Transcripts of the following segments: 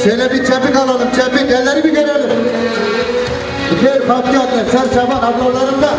Şöyle bir çepik alalım, çepik, elleri bir görelim. İki Fatiha'da, Ser Şaban ablalarım da.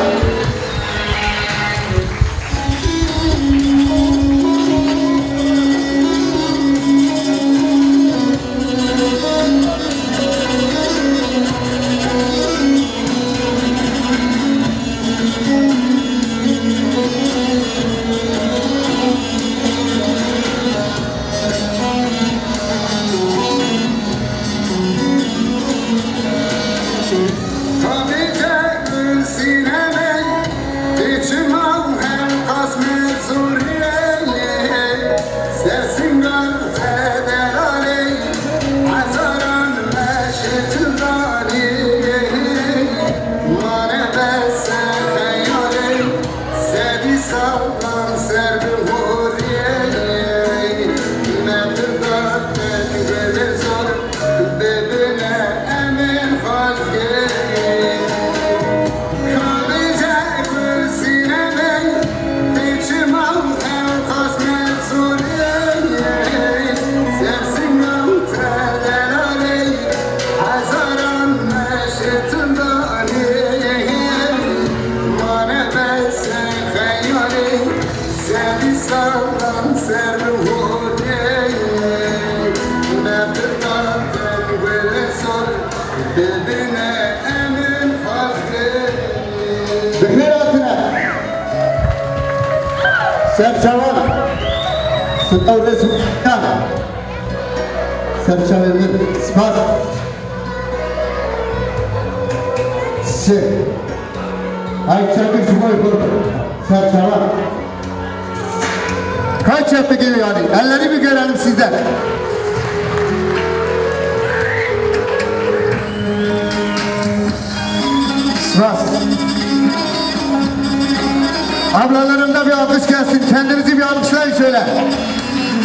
Ser Şaban, Sıtav Resulü'nden, Ser Şaban'ın Spas, Ayça'nın Şuboy Kurdu, Ser Şaban. Kaç yaptı gibi yani, elleri bir görelim sizden. Spas. Ablalarımda bir alkış gelsin. Kendinizi bir alkışlayın şöyle.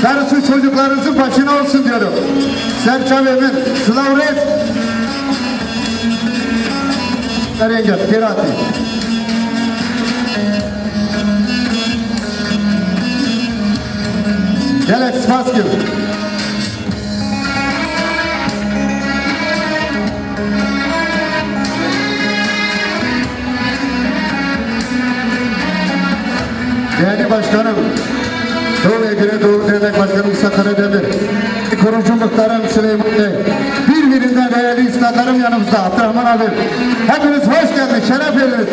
Darısı çocuklarınızın başına olsun diyorum. Serçam Emin, Sılav Reis. Nereye gel? Geri atayım. Gel Esmas gibi. Değerli Başkanım, Doğu Ege'nin Doğu Dernek Başkanım İsa Karademir, Kurucu Muhtarım Süleyman Bey, birbirinden değerli üstadlarım yanımızda, Abdurrahman abi. Hepiniz hoş geldiniz, şeref verdiniz.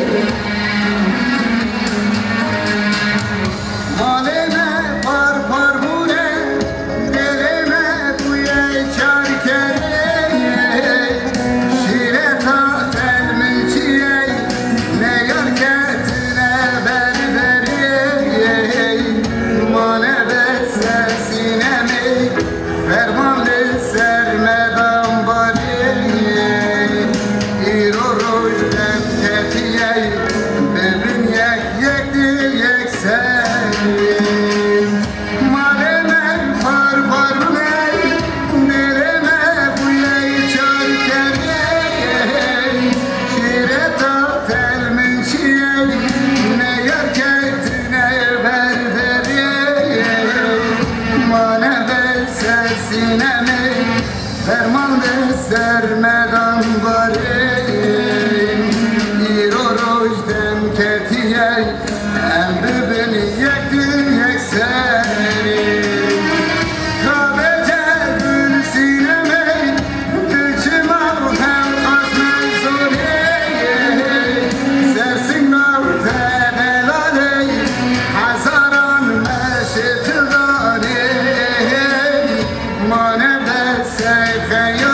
Mane be seyfe